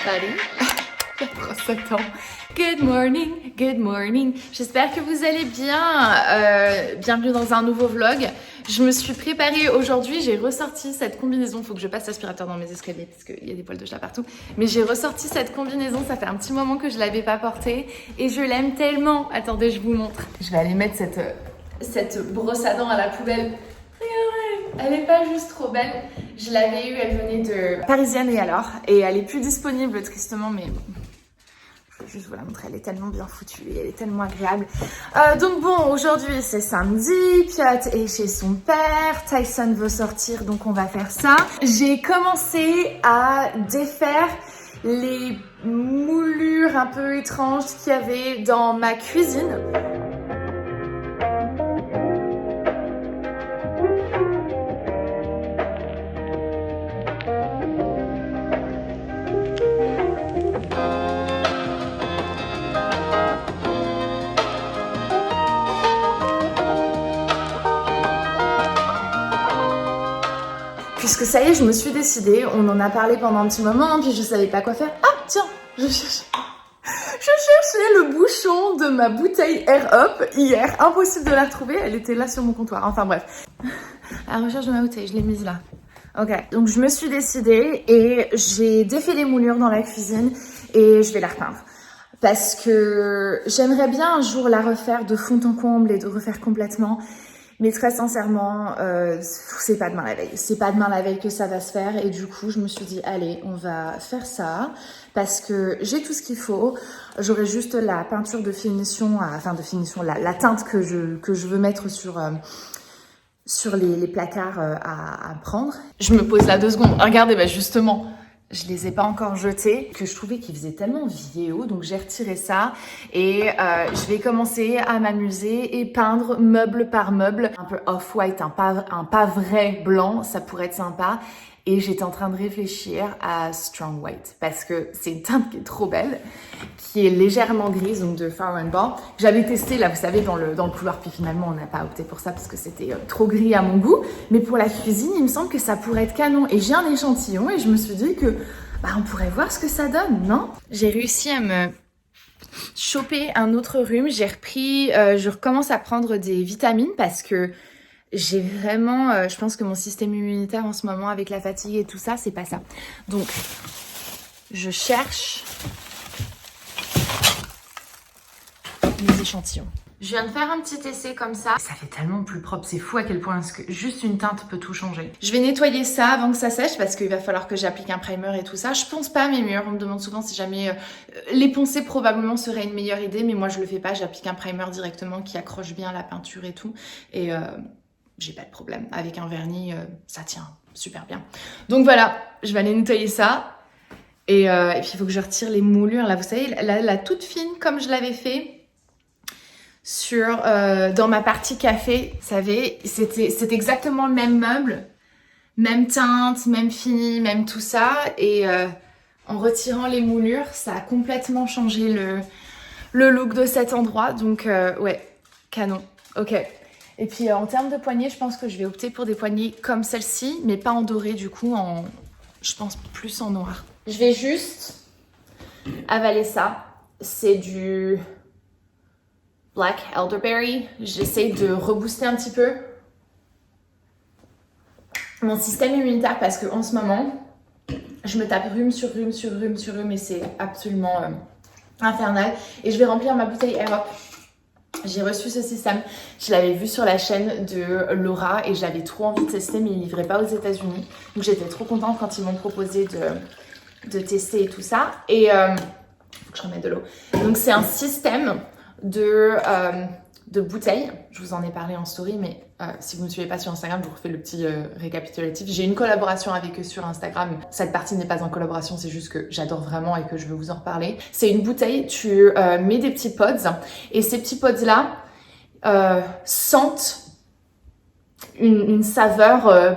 Salut. Il y a 37 ans. Good morning, good morning. J'espère que vous allez bien. Bienvenue dans un nouveau vlog. Je me suis préparée aujourd'hui, j'ai ressorti cette combinaison. Il faut que je passe l'aspirateur dans mes escaliers parce qu'il y a des poils de chat partout. Mais j'ai ressorti cette combinaison, ça fait un petit moment que je l'avais pas portée. Et je l'aime tellement. Attendez, je vous montre. Je vais aller mettre cette brosse à dents à la poubelle. Regardez, elle est pas juste trop belle. Je l'avais eue, elle venait de Parisienne et alors. Et elle est plus disponible tristement, mais bon. Je vais juste vous la montrer, elle est tellement bien foutue et elle est tellement agréable. Donc bon, aujourd'hui c'est samedi, Piot est chez son père, Tyson veut sortir donc on va faire ça. J'ai commencé à défaire les moulures un peu étranges qu'il y avait dans ma cuisine. Puisque ça y est, je me suis décidée, on en a parlé pendant un petit moment, puis je savais pas quoi faire. Ah tiens, je cherchais le bouchon de ma bouteille Air Up hier. Impossible de la retrouver, elle était là sur mon comptoir. Enfin bref, à la recherche de ma bouteille, je l'ai mise là. Ok, donc je me suis décidée et j'ai défait les moulures dans la cuisine et je vais la repeindre. Parce que j'aimerais bien un jour la refaire de fond en comble et de refaire complètement. Mais très sincèrement, c'est pas demain la veille. C'est pas demain la veille que ça va se faire. Et du coup, je me suis dit, allez, on va faire ça. Parce que j'ai tout ce qu'il faut. J'aurai juste la peinture de finition, la teinte que je veux mettre sur les placards à prendre. Je me pose là 2 secondes. Regardez, bah justement, je les ai pas encore jetés, que je trouvais qu'ils faisaient tellement vieillot, donc j'ai retiré ça et je vais commencer à m'amuser et peindre meuble par meuble, un peu off-white, un pas vrai blanc, ça pourrait être sympa. Et j'étais en train de réfléchir à Strong White parce que c'est une teinte qui est trop belle, qui est légèrement grise, donc de Farrow & Ball. J'avais testé, là, vous savez, dans le couloir, puis finalement, on n'a pas opté pour ça parce que c'était trop gris à mon goût. Mais pour la cuisine, il me semble que ça pourrait être canon. Et j'ai un échantillon et je me suis dit que, on pourrait voir ce que ça donne, non? J'ai réussi à me choper un autre rhume. J'ai repris, je recommence à prendre des vitamines parce que j'ai vraiment, je pense que mon système immunitaire en ce moment avec la fatigue et tout ça, c'est pas ça. Donc, je cherche mes échantillons. Je viens de faire un petit essai comme ça. Ça fait tellement plus propre, c'est fou à quel point juste une teinte peut tout changer. Je vais nettoyer ça avant que ça sèche parce qu'il va falloir que j'applique un primer et tout ça. Je pense pas à mes murs, on me demande souvent si jamais l'époncer probablement serait une meilleure idée, mais moi je le fais pas, j'applique un primer directement qui accroche bien la peinture et tout. Et j'ai pas de problème. Avec un vernis, ça tient super bien. Donc voilà, je vais aller nettoyer ça. Et puis il faut que je retire les moulures. Là, vous savez, la toute fine, comme je l'avais fait dans ma partie café. Vous savez, c'est exactement le même meuble. Même teinte, même fini, même tout ça. Et en retirant les moulures, ça a complètement changé le look de cet endroit. Donc ouais, canon. Ok. Et puis en termes de poignées, je pense que je vais opter pour des poignées comme celle-ci, mais pas en doré du coup, je pense plus en noir. Je vais juste avaler ça. C'est du Black Elderberry. J'essaie de rebooster un petit peu mon système immunitaire parce que en ce moment, je me tape rhume sur rhume sur rhume sur rhume et c'est absolument infernal. Et je vais remplir ma bouteille Air Up. J'ai reçu ce système, je l'avais vu sur la chaîne de Laura et j'avais trop envie de tester mais ils ne livraient pas aux États-Unis. Donc j'étais trop contente quand ils m'ont proposé de tester et tout ça. Et faut que je remette de l'eau. Donc c'est un système de bouteilles. Je vous en ai parlé en story, mais si vous ne me suivez pas sur Instagram, je vous refais le petit récapitulatif. J'ai une collaboration avec eux sur Instagram. Cette partie n'est pas en collaboration, c'est juste que j'adore vraiment et que je veux vous en reparler. C'est une bouteille, tu mets des petits pods et ces petits pods-là sentent une saveur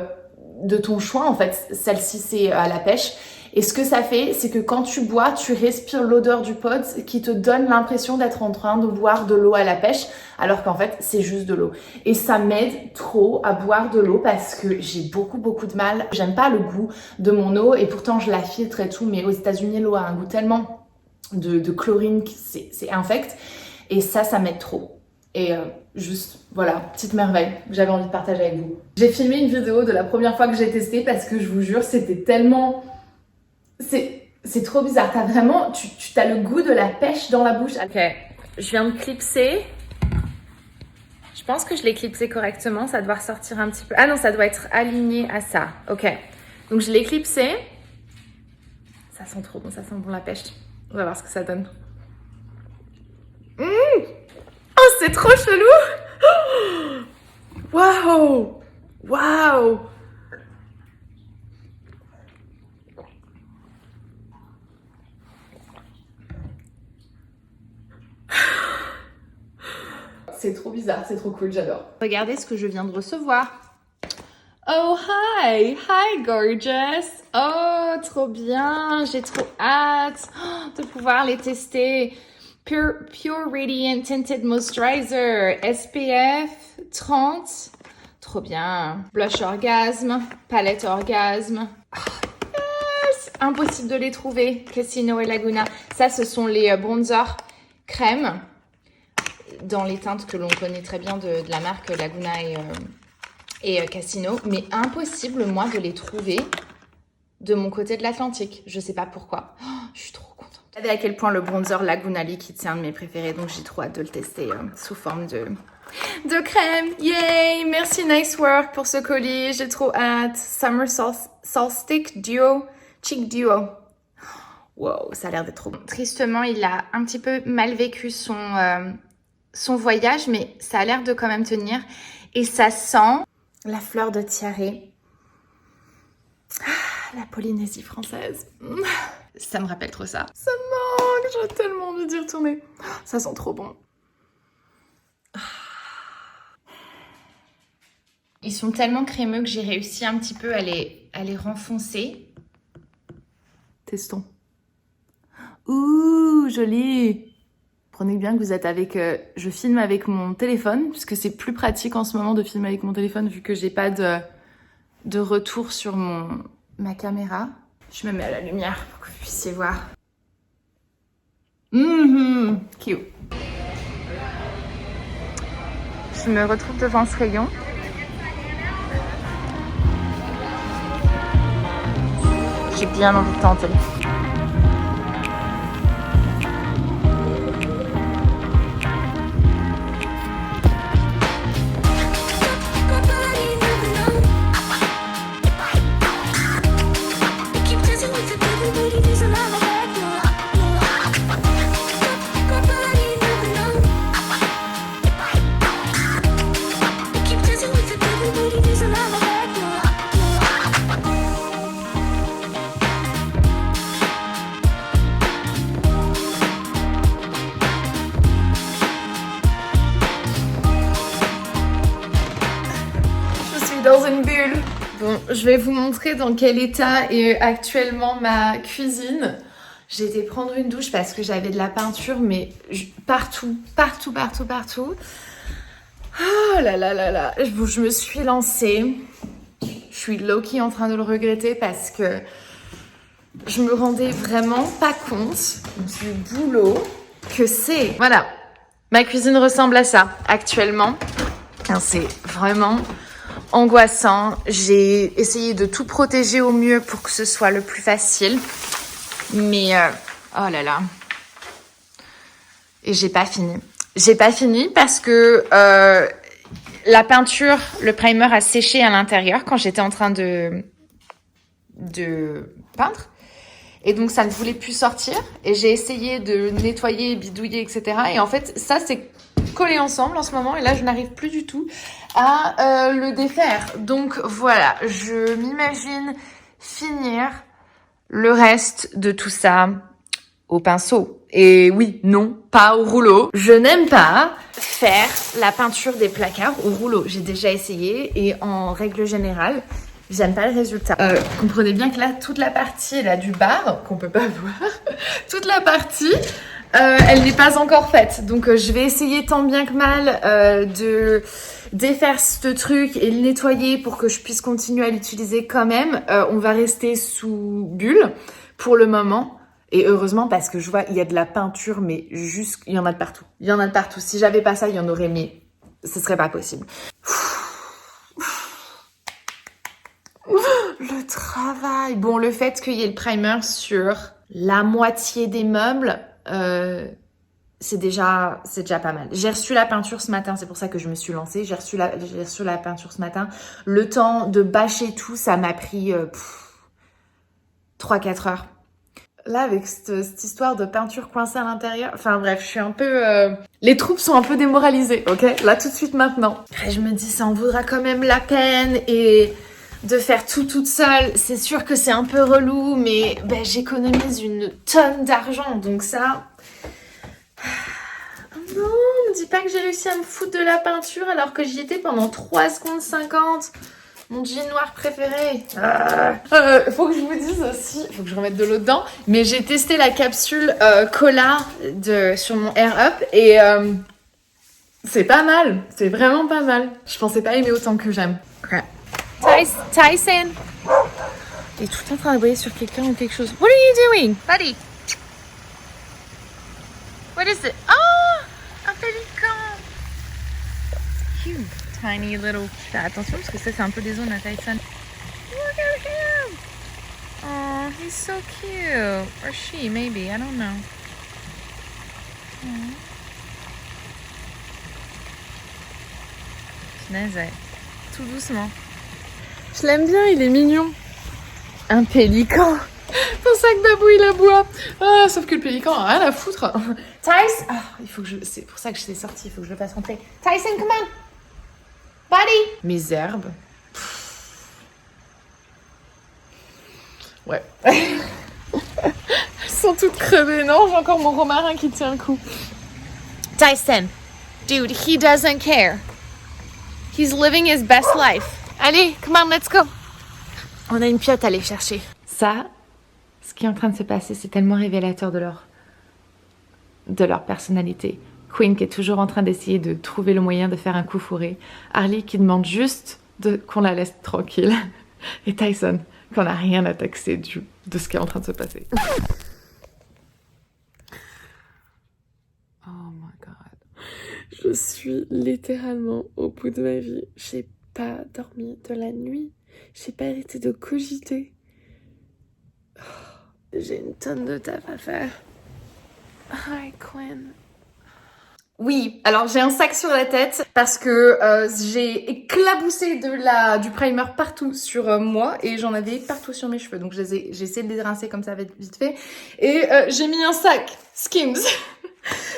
de ton choix. En fait, celle-ci, c'est à la pêche. Et ce que ça fait, c'est que quand tu bois, tu respires l'odeur du pod qui te donne l'impression d'être en train de boire de l'eau à la pêche, alors qu'en fait, c'est juste de l'eau. Et ça m'aide trop à boire de l'eau parce que j'ai beaucoup de mal. J'aime pas le goût de mon eau et pourtant je la filtre et tout, mais aux États-Unis, l'eau a un goût tellement de chlorine que c'est infect. Et ça m'aide trop. Et juste, voilà, petite merveille que j'avais envie de partager avec vous. J'ai filmé une vidéo de la première fois que j'ai testé parce que je vous jure, c'était tellement... C'est trop bizarre. T'as vraiment... Tu as le goût de la pêche dans la bouche. Ok, je viens de clipser. Je pense que je l'ai clipsé correctement. Ça doit ressortir un petit peu... Ah non, ça doit être aligné à ça. Ok, donc je l'ai clipsé. Ça sent trop bon, ça sent bon la pêche. On va voir ce que ça donne. Oh, c'est trop chelou! Waouh! Waouh! C'est trop bizarre, c'est trop cool, j'adore. Regardez ce que je viens de recevoir. Oh, hi! Hi, gorgeous! Oh, trop bien! J'ai trop hâte de pouvoir les tester. Pure Radiant Tinted Moisturizer, SPF 30. Trop bien. Blush Orgasme, palette Orgasme. Yes! Impossible de les trouver. Cassino et Laguna. Ça, ce sont les bronzers crème dans les teintes que l'on connaît très bien de la marque Laguna et Cassino. Mais impossible, moi, de les trouver de mon côté de l'Atlantique. Je sais pas pourquoi. Oh, je suis trop contente. Regardez à quel point le bronzer Laguna Liquid, c'est un de mes préférés. Donc, j'ai trop hâte de le tester sous forme de crème. Yay! Merci Nice Work pour ce colis. J'ai trop hâte. Summer Solstice Duo. Cheek Duo. Wow, ça a l'air d'être trop bon. Tristement, il a un petit peu mal vécu son voyage, mais ça a l'air de quand même tenir. Et ça sent la fleur de tiare. La Polynésie française. Ça me rappelle trop ça. Ça me manque, j'ai tellement envie d'y retourner. Ça sent trop bon. Ils sont tellement crémeux que j'ai réussi un petit peu à les renfoncer. Testons. Ouh, joli. Prenez bien que vous êtes avec... je filme avec mon téléphone, puisque c'est plus pratique en ce moment de filmer avec mon téléphone, vu que j'ai pas de retour sur ma caméra. Je me mets à la lumière pour que vous puissiez voir. Cute. Je me retrouve devant ce rayon. J'ai bien envie de tenter. Dans une bulle. Bon, je vais vous montrer dans quel état est actuellement ma cuisine. J'ai été prendre une douche parce que j'avais de la peinture, mais partout. Oh là là là là. Je me suis lancée. Je suis low-key en train de le regretter parce que je me rendais vraiment pas compte du boulot que c'est. Voilà. Ma cuisine ressemble à ça actuellement. C'est vraiment... angoissant. J'ai essayé de tout protéger au mieux pour que ce soit le plus facile. Mais, oh là là. Et j'ai pas fini. J'ai pas fini parce que la peinture, le primer a séché à l'intérieur quand j'étais en train de peindre. Et donc, ça ne voulait plus sortir. Et j'ai essayé de nettoyer, bidouiller, etc. Et en fait, ça, c'est collé ensemble en ce moment. Et là, je n'arrive plus du tout à le défaire. Donc, voilà. Je m'imagine finir le reste de tout ça au pinceau. Et oui, non, pas au rouleau. Je n'aime pas faire la peinture des placards au rouleau. J'ai déjà essayé et en règle générale, J'aime pas le résultat. Comprenez bien que là, toute la partie là, du bar, qu'on peut pas voir, toute la partie, elle n'est pas encore faite. Donc je vais essayer tant bien que mal de défaire ce truc et le nettoyer pour que je puisse continuer à l'utiliser quand même. On va rester sous bulle pour le moment. Et heureusement parce que je vois, il y a de la peinture, mais juste, il y en a de partout. Il y en a de partout. Si j'avais pas ça, il y en aurait, mais ce serait pas possible. Le travail. Bon, le fait qu'il y ait le primer sur la moitié des meubles, c'est déjà pas mal. J'ai reçu la peinture ce matin, c'est pour ça que je me suis lancée. J'ai reçu la peinture ce matin. Le temps de bâcher tout, ça m'a pris 3-4 heures. Là, avec cette histoire de peinture coincée à l'intérieur, enfin bref, je suis un peu... Les troupes sont un peu démoralisées, ok? Là, tout de suite, maintenant. Et je me dis, ça en vaudra quand même la peine et... de faire tout toute seule, c'est sûr que c'est un peu relou, mais ben, j'économise une tonne d'argent, donc ça... Non, me dis pas que j'ai réussi à me foutre de la peinture alors que j'y étais pendant 3 secondes 50. Mon jean noir préféré. Faut que je vous dise aussi, faut que je remette de l'eau dedans, mais j'ai testé la capsule Cola sur mon Air Up et c'est pas mal, c'est vraiment pas mal. Je pensais pas aimer autant que j'aime. Crap. Tyson! Il est tout le temps en train d'aboyer sur quelqu'un ou quelque chose. What are you doing? Buddy! What is it? Oh! Un pélican! Cute. Tiny little... Fais attention parce que ça c'est un peu des zones à Tyson. Look at him! Oh, he's so cute. Or she, maybe. I don't know. Punaise, tout doucement. Je l'aime bien, il est mignon. Un pélican. Pour ça que Babou il aboie. Ah, sauf que le pélican a rien à foutre. Tyson, c'est pour ça que je l'ai sorti, il faut que je le fasse rentrer. Tyson, come on. Buddy. Mes herbes. Ouais. Elles sont toutes crevées, non? J'ai encore mon romarin qui tient le coup. Tyson, dude, he doesn't care. He's living his best life. Allez, come on, let's go. On a une piotte à aller chercher. Ça, ce qui est en train de se passer, c'est tellement révélateur de leur personnalité. Queen qui est toujours en train d'essayer de trouver le moyen de faire un coup fourré. Harley qui demande juste qu'on la laisse tranquille. Et Tyson qu'on n'a rien à taxer de ce qui est en train de se passer. Oh my god. Je suis littéralement au bout de ma vie. J'ai pas dormi de la nuit. J'ai pas arrêté de cogiter. Oh, j'ai une tonne de taf à faire. Hi, Quinn. Oui, alors j'ai un sac sur la tête parce que j'ai éclaboussé du primer partout sur moi et j'en avais partout sur mes cheveux. Donc j'ai essayé de les rincer comme ça vite fait. Et j'ai mis un sac Skims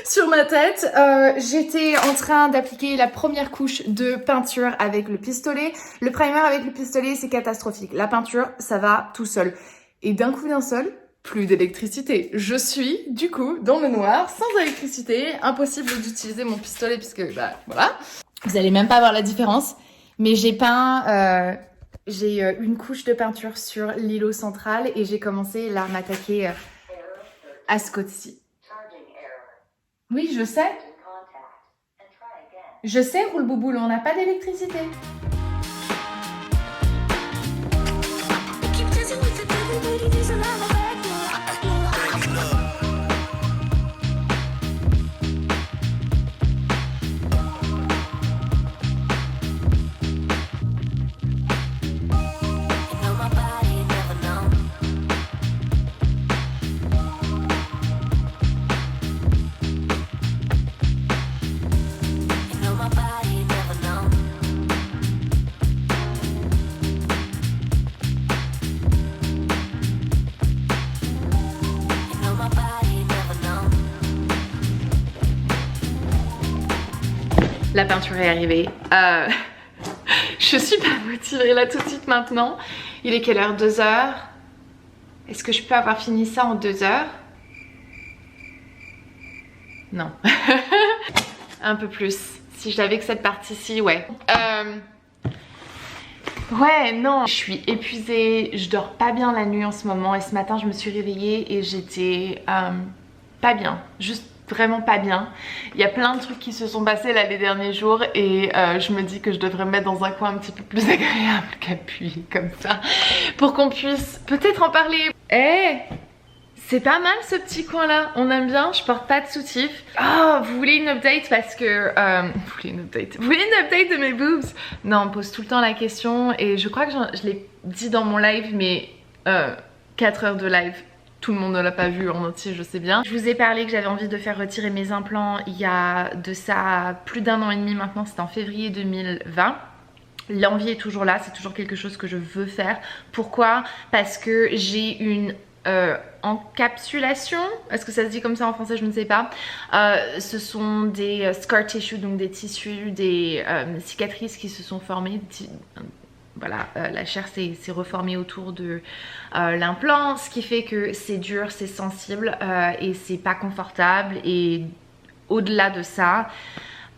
sur ma tête. J'étais en train d'appliquer la première couche de peinture avec le pistolet. Le primer avec le pistolet, c'est catastrophique. La peinture, ça va tout seul. Et d'un coup d'un seul, plus d'électricité. Je suis, du coup, dans le noir, sans électricité. Impossible d'utiliser mon pistolet puisque, bah, voilà. Vous allez même pas voir la différence. Mais j'ai peint... j'ai une couche de peinture sur l'îlot central et j'ai commencé là à m'attaquer à ce côté-ci. Oui, je sais. Je sais, roule bouboule, on n'a pas d'électricité. La peinture est arrivée. Je suis pas motivée là tout de suite maintenant. Il est quelle heure? 2 heures. Est-ce que je peux avoir fini ça en 2 heures? Non. Un peu plus. Si j'avais que cette partie-ci, ouais. Ouais, non, je suis épuisée, je dors pas bien la nuit en ce moment et ce matin je me suis réveillée et j'étais pas bien, juste vraiment pas bien. Il y a plein de trucs qui se sont passés là les derniers jours et je me dis que je devrais me mettre dans un coin un petit peu plus agréable qu'appuyer comme ça pour qu'on puisse peut-être en parler. C'est pas mal ce petit coin là, on aime bien, je porte pas de soutif. Oh, vous voulez une update parce que... Vous voulez une update de mes boobs? Non, on pose tout le temps la question et je crois que je l'ai dit dans mon live, mais 4 heures de live, tout le monde ne l'a pas vu en entier, je sais bien. Je vous ai parlé que j'avais envie de faire retirer mes implants il y a de ça plus d'1 an et demi maintenant, c'était en février 2020. L'envie est toujours là, c'est toujours quelque chose que je veux faire. Pourquoi? Parce que j'ai une... encapsulation, est-ce que ça se dit comme ça en français, je ne sais pas. Ce sont des scar tissue, donc des tissus, des cicatrices qui se sont formées. Voilà, la chair s'est reformée autour de l'implant, ce qui fait que c'est dur, c'est sensible et c'est pas confortable. Et au-delà de ça,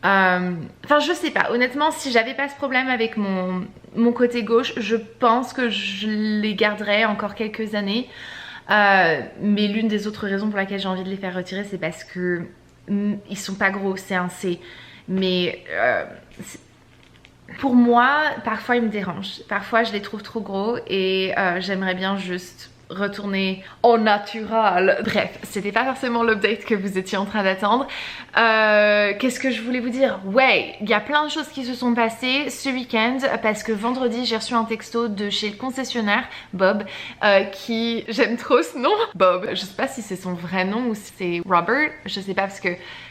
enfin je sais pas, honnêtement si j'avais pas ce problème avec mon côté gauche, je pense que je les garderais encore quelques années. Mais l'une des autres raisons pour laquelle j'ai envie de les faire retirer, c'est parce que ils sont pas gros, c'est un C. Mais pour moi, parfois ils me dérangent. Parfois je les trouve trop gros et j'aimerais bien juste retourner au naturel. Bref, c'était pas forcément l'update que vous étiez en train d'attendre. Qu'est-ce que je voulais vous dire? Ouais, il y a plein de choses qui se sont passées ce week-end parce que vendredi j'ai reçu un texto de chez le concessionnaire Bob qui... J'aime trop ce nom, Bob. Je sais pas si c'est son vrai nom ou si c'est Robert, je sais pas parce que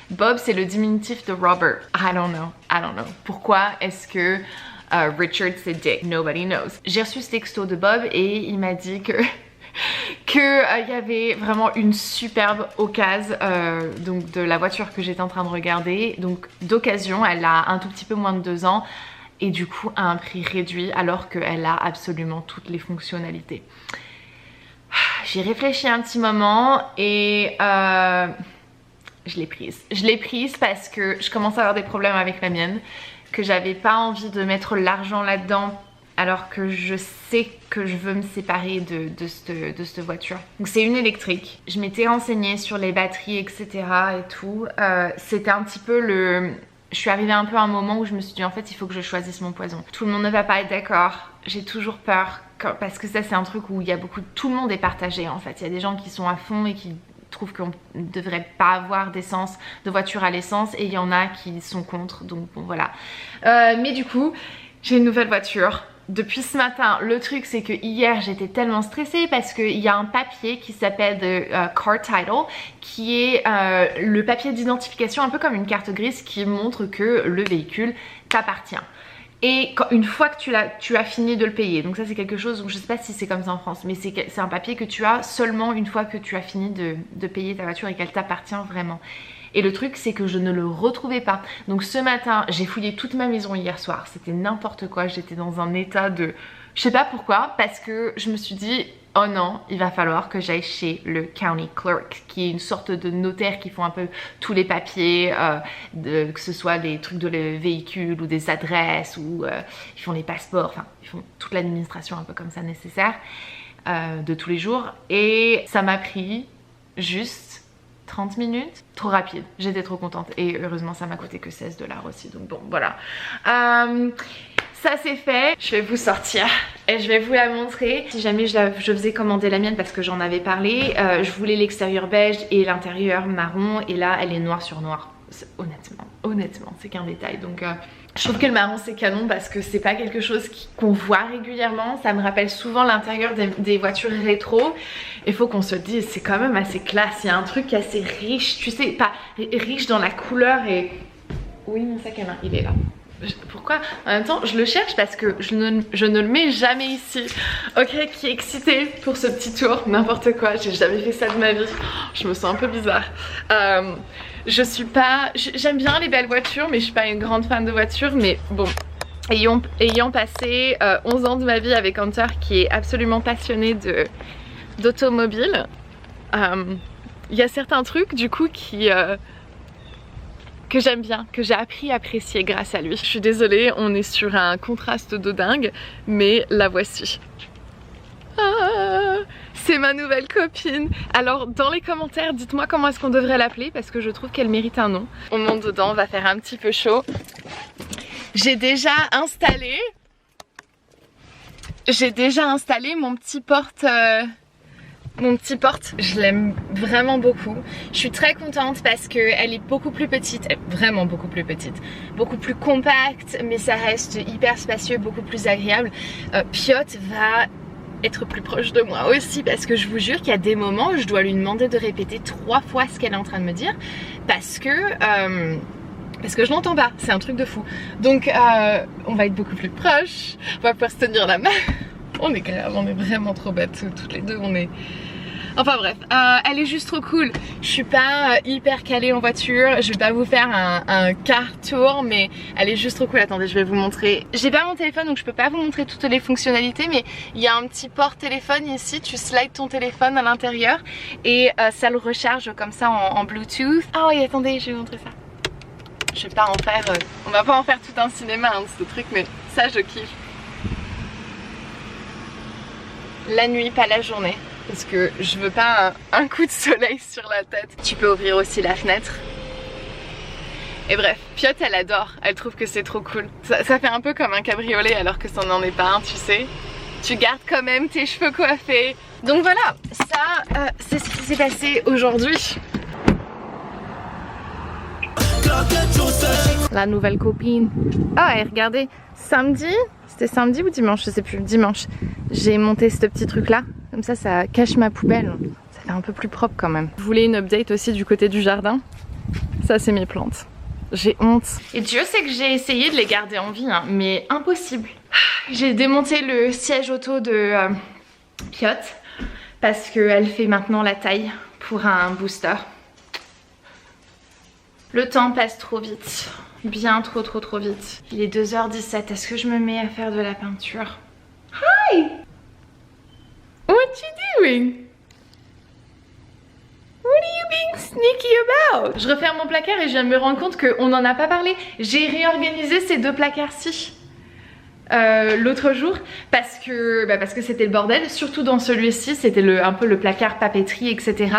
Bob c'est le diminutif de Robert. I don't know. Pourquoi est-ce que Richard c'est Dick? Nobody knows. J'ai reçu ce texto de Bob et il m'a dit que y avait vraiment une superbe occasion donc de la voiture que j'étais en train de regarder, donc d'occasion, elle a un tout petit peu moins de 2 ans et du coup à un prix réduit alors qu'elle a absolument toutes les fonctionnalités. J'ai réfléchi un petit moment et je l'ai prise. Je l'ai prise parce que je commence à avoir des problèmes avec la mienne, que j'avais pas envie de mettre l'argent là-dedans alors que je sais que je veux me séparer de cette voiture. Donc c'est une électrique. Je m'étais renseignée sur les batteries, etc. et tout. C'était un petit peu le... Je suis arrivée un peu à un moment où je me suis dit en fait il faut que je choisisse mon poison. Tout le monde ne va pas être d'accord. J'ai toujours peur parce que ça c'est un truc où il y a beaucoup... Tout le monde est partagé en fait. Il y a des gens qui sont à fond et qui trouvent qu'on ne devrait pas avoir d'essence, de voiture à l'essence, et il y en a qui sont contre. Donc bon voilà. Mais du coup j'ai une nouvelle voiture. Depuis ce matin, le truc c'est que hier j'étais tellement stressée parce qu'il y a un papier qui s'appelle Car Title qui est le papier d'identification un peu comme une carte grise qui montre que le véhicule t'appartient. Et une fois que tu as fini de le payer, donc ça c'est quelque chose, je sais pas si c'est comme ça en France, mais c'est un papier que tu as seulement une fois que tu as fini de payer ta voiture et qu'elle t'appartient vraiment. Et le truc c'est que je ne le retrouvais pas. Donc ce matin j'ai fouillé toute ma maison hier soir, c'était n'importe quoi, j'étais dans un état de... Je sais pas pourquoi, parce que je me suis dit oh non, il va falloir que j'aille chez le county clerk, qui est une sorte de notaire qui font un peu tous les papiers, que ce soit des trucs de véhicules ou des adresses, ou ils font les passeports, enfin ils font toute l'administration un peu comme ça nécessaire de tous les jours. Et ça m'a pris juste 30 minutes, trop rapide, j'étais trop contente et heureusement ça m'a coûté que 16 $ aussi, donc bon voilà. Ça c'est fait, je vais vous sortir et je vais vous la montrer. Si jamais je faisais commander la mienne parce que j'en avais parlé, je voulais l'extérieur beige et l'intérieur marron et là elle est noir sur noir. Honnêtement c'est qu'un détail, donc je trouve que le marron c'est canon parce que c'est pas quelque chose qu'on voit régulièrement. Ça me rappelle souvent l'intérieur des voitures rétro. Il faut qu'on se dise c'est quand même assez classe, il y a un truc assez riche, tu sais, pas riche dans la couleur. Et oui mon sac à main il est là. Pourquoi? En même temps je le cherche parce que je ne le mets jamais ici. Ok, qui est excité pour ce petit tour, n'importe quoi, j'ai jamais fait ça de ma vie. Je me sens un peu bizarre. Je suis pas... J'aime bien les belles voitures mais je suis pas une grande fan de voitures. Mais bon, ayant passé 11 ans de ma vie avec Hunter qui est absolument passionné d'automobile, il y a certains trucs du coup qui que j'aime bien, que j'ai appris à apprécier grâce à lui. Je suis désolée, on est sur un contraste de dingue, mais la voici. Ah, c'est ma nouvelle copine. Alors dans les commentaires, dites-moi comment est-ce qu'on devrait l'appeler parce que je trouve qu'elle mérite un nom. On monte dedans, on va faire un petit peu chaud. J'ai déjà installé mon petit porte. Je l'aime vraiment beaucoup. Je suis très contente parce qu'elle est beaucoup plus petite, vraiment beaucoup plus petite, beaucoup plus compacte, mais ça reste hyper spacieux, beaucoup plus agréable. Piotr va être plus proche de moi aussi parce que je vous jure qu'il y a des moments où je dois lui demander de répéter 3 fois ce qu'elle est en train de me dire parce que je n'entends pas, c'est un truc de fou. Donc on va être beaucoup plus proches, on va pouvoir se tenir la main. On est vraiment trop bêtes toutes les deux, on est... Enfin bref, elle est juste trop cool. Je suis pas hyper calée en voiture, je vais pas vous faire un car tour, mais elle est juste trop cool. Attendez, je vais vous montrer. J'ai pas mon téléphone donc je peux pas vous montrer toutes les fonctionnalités, mais il y a un petit port téléphone ici, tu slides ton téléphone à l'intérieur et ça le recharge comme ça en Bluetooth. Ah oui, attendez, je vais vous montrer ça. Je vais pas en faire, on va pas en faire tout un cinéma hein, ce truc, mais ça je kiffe. La nuit, pas la journée. Parce que je veux pas un coup de soleil sur la tête. Tu peux ouvrir aussi la fenêtre. Et bref, Piotr elle adore, elle trouve que c'est trop cool. Ça fait un peu comme un cabriolet alors que ça n'en est pas un, tu sais. Tu gardes quand même tes cheveux coiffés. Donc voilà, ça c'est ce qui s'est passé aujourd'hui. La nouvelle copine. Ah et regardez, samedi, c'était samedi ou dimanche, je sais plus, dimanche. J'ai monté ce petit truc là. Comme ça cache ma poubelle. Ça fait un peu plus propre quand même. Vous voulez une update aussi du côté du jardin? Ça c'est mes plantes. J'ai honte. Et Dieu sait que j'ai essayé de les garder en vie, hein, mais impossible. J'ai démonté le siège auto de Piotr parce qu'elle fait maintenant la taille pour un booster. Le temps passe trop vite. Bien trop vite. Il est 2h17. Est-ce que je me mets à faire de la peinture? Hi! What you doing? What are you being sneaky about? Je referme mon placard et je viens de me rendre compte qu'on n'en a pas parlé. J'ai réorganisé ces 2 placards-ci l'autre jour parce que c'était le bordel. Surtout dans celui-ci, c'était un peu le placard papeterie, etc.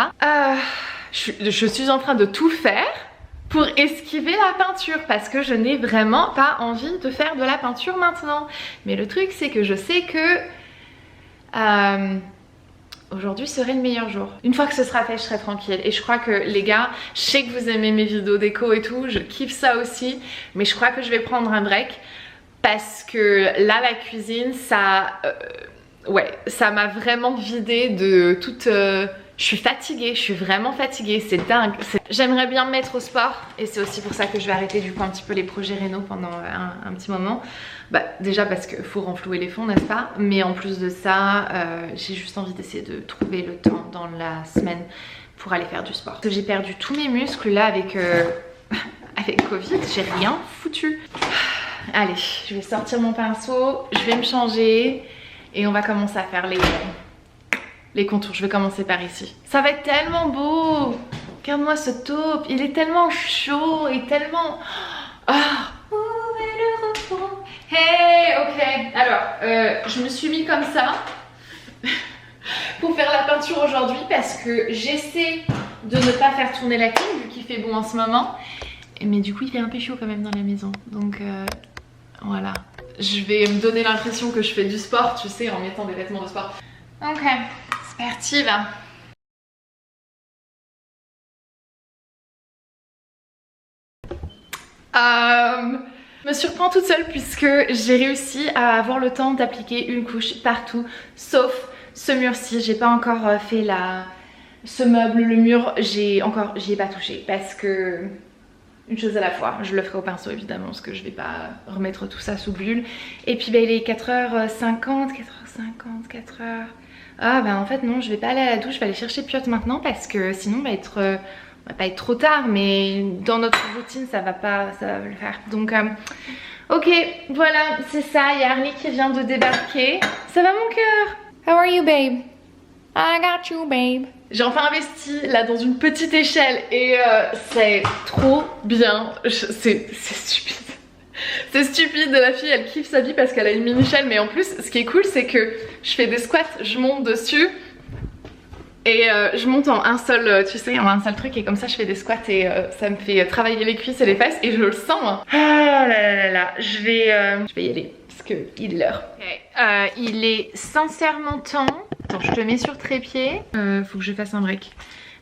Je suis en train de tout faire pour esquiver la peinture parce que je n'ai vraiment pas envie de faire de la peinture maintenant. Mais le truc c'est que je sais que aujourd'hui serait le meilleur jour. Une fois que ce sera fait, je serai tranquille. Et je crois que les gars, je sais que vous aimez mes vidéos déco et tout, je kiffe ça aussi. Mais je crois que je vais prendre un break parce que là la cuisine, ça m'a vraiment vidé de toute... Je suis fatiguée, je suis vraiment fatiguée, c'est dingue. J'aimerais bien me mettre au sport et c'est aussi pour ça que je vais arrêter du coup un petit peu les projets rénaux pendant un petit moment. Bah, déjà parce qu'il faut renflouer les fonds, n'est-ce pas? Mais en plus de ça, j'ai juste envie d'essayer de trouver le temps dans la semaine pour aller faire du sport. Parce que j'ai perdu tous mes muscles là avec Covid, j'ai rien foutu. Allez, je vais sortir mon pinceau, je vais me changer et on va commencer à faire les contours. Je vais commencer par ici. Ça va être tellement beau. Regarde-moi ce taupe, il est tellement chaud et tellement... Ah. Où est le refrain? Hey, ok. Alors, je me suis mis comme ça pour faire la peinture aujourd'hui parce que j'essaie de ne pas faire tourner la clim vu qu'il fait bon en ce moment. Mais du coup, il fait un peu chaud quand même dans la maison. Donc, voilà. Je vais me donner l'impression que je fais du sport, tu sais, en mettant des vêtements de sport. Ok. C'est parti là. Me surprends toute seule puisque j'ai réussi à avoir le temps d'appliquer une couche partout sauf ce mur-ci. J'ai pas encore fait ce meuble, le mur, j'y ai pas touché parce que une chose à la fois, je le ferai au pinceau évidemment parce que je vais pas remettre tout ça sous bulle. Et puis bah, il est 4h50, 4h. Ah bah en fait non, je vais pas aller à la douche, je vais aller chercher Piotr maintenant parce que sinon on va pas être trop tard, mais dans notre routine ça va le faire. Donc ok, voilà, c'est ça, il y a Harley qui vient de débarquer. Ça va mon cœur? How are you babe? I got you, babe. J'ai enfin investi là dans une petite échelle et c'est trop bien. C'est stupide. C'est stupide, la fille elle kiffe sa vie parce qu'elle a une mini échelle, mais en plus ce qui est cool c'est que je fais des squats, je monte dessus et je monte en un seul, tu sais, en un seul truc, et comme ça je fais des squats et ça me fait travailler les cuisses et les fesses et je le sens. Hein. Ah là là là, je vais y aller parce que il est l'heure. Okay. Il est sincèrement temps. Attends, je te mets sur trépied. Faut que je fasse un break.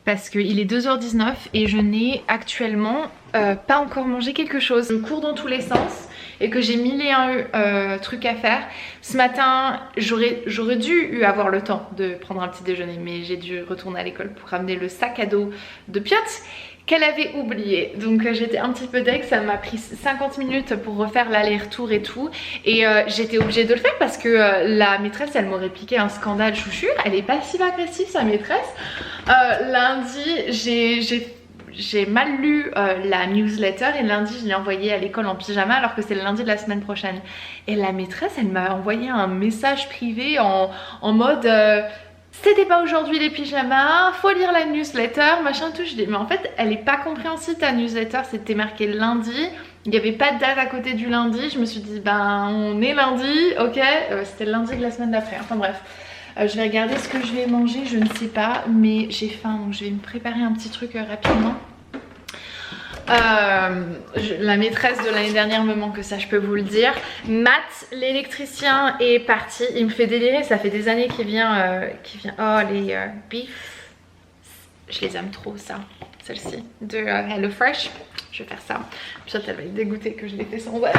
Parce qu'il est 2h19 et je n'ai actuellement pas encore mangé quelque chose. Je cours dans tous les sens et que j'ai mille et un trucs à faire. Ce matin, j'aurais dû avoir le temps de prendre un petit déjeuner, mais j'ai dû retourner à l'école pour ramener le sac à dos de Piotr qu'elle avait oublié. Donc j'étais un petit peu deg, ça m'a pris 50 minutes pour refaire l'aller-retour et tout. Et j'étais obligée de le faire parce que la maîtresse, elle m'aurait piqué un scandale chouchure. Elle est passive-agressive, sa maîtresse. Lundi, j'ai mal lu la newsletter et lundi je l'ai envoyée à l'école en pyjama alors que c'est le lundi de la semaine prochaine. Et la maîtresse, elle m'a envoyé un message privé en mode... c'était pas aujourd'hui les pyjamas, faut lire la newsletter, machin tout. Je dis mais en fait elle est pas compréhensible ta newsletter, c'était marqué lundi, il n'y avait pas de date à côté du lundi. Je me suis dit ben on est lundi, ok, c'était le lundi de la semaine d'après, enfin bref. Je vais regarder ce que je vais manger, je ne sais pas, mais j'ai faim donc je vais me préparer un petit truc rapidement. La maîtresse de l'année dernière me manque, ça je peux vous le dire. Matt, l'électricien, est parti. Il me fait délirer, ça fait des années qu'il vient, Oh les beef, je les aime trop ça. Celle-ci de HelloFresh, je vais faire ça. Peut-être elle va être dégoûtée que je l'ai fait sans elle.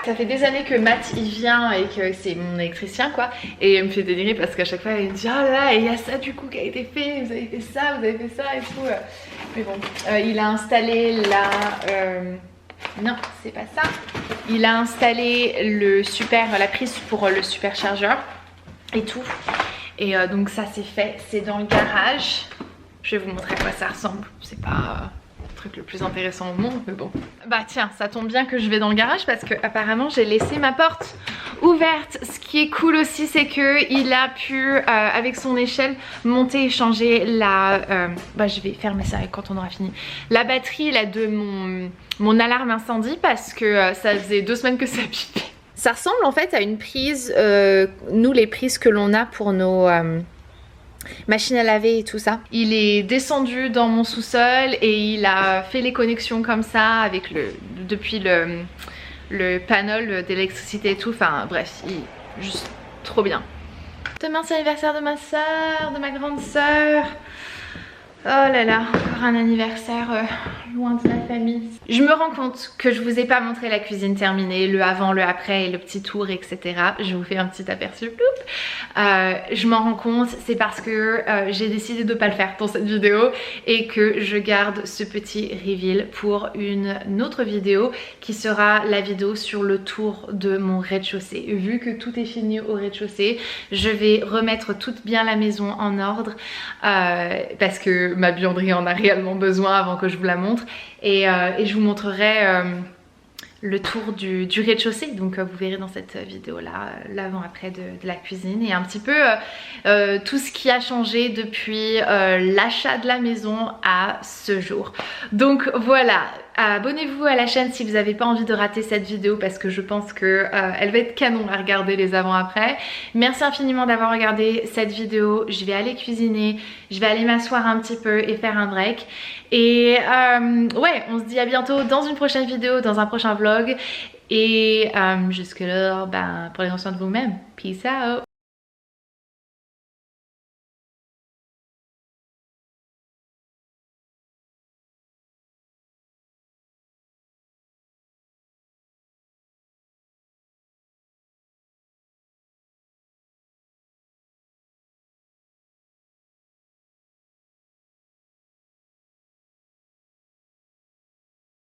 Ça fait des années que Matt il vient et que c'est mon électricien quoi. Et il me fait délirer parce qu'à chaque fois il me dit oh là il y a ça du coup qui a été fait, vous avez fait ça, vous avez fait ça et tout. Mais bon, il a installé non c'est pas ça. Il a installé la prise pour le superchargeur et tout. Et donc ça c'est fait, c'est dans le garage. Je vais vous montrer à quoi ça ressemble. C'est pas... truc le plus intéressant au monde, mais bon. Bah tiens, ça tombe bien que je vais dans le garage parce que apparemment j'ai laissé ma porte ouverte. Ce qui est cool aussi, c'est que il a pu avec son échelle monter et changer la je vais fermer ça quand on aura fini, la batterie là de mon alarme incendie parce que ça faisait 2 semaines que ça bipait. Ça ressemble en fait à une prise, nous les prises que l'on a pour nos machine à laver et tout ça. Il est descendu dans mon sous-sol et il a fait les connexions comme ça avec depuis le panel d'électricité et tout. Enfin bref, juste trop bien. Demain c'est l'anniversaire de ma soeur, de ma grande soeur. Oh là là, encore un anniversaire loin de la famille. Je me rends compte que je vous ai pas montré la cuisine terminée, le avant, le après et le petit tour, etc. Je vous fais un petit aperçu. Je m'en rends compte, c'est parce que j'ai décidé de pas le faire dans cette vidéo et que je garde ce petit reveal pour une autre vidéo qui sera la vidéo sur le tour de mon rez-de-chaussée. Vu que tout est fini au rez-de-chaussée, je vais remettre toute bien la maison en ordre parce que ma buanderie en a réellement besoin avant que je vous la montre et je vous montrerai le tour du rez-de-chaussée. Donc vous verrez dans cette vidéo là l'avant-après de la cuisine et un petit peu tout ce qui a changé depuis l'achat de la maison à ce jour. Donc voilà, abonnez-vous à la chaîne si vous n'avez pas envie de rater cette vidéo parce que je pense que elle va être canon à regarder les avant-après. Merci infiniment d'avoir regardé cette vidéo. Je vais aller cuisiner, je vais aller m'asseoir un petit peu et faire un break. Et ouais, on se dit à bientôt dans une prochaine vidéo, dans un prochain vlog. Et jusque là, prenez soin de vous-même. Peace out.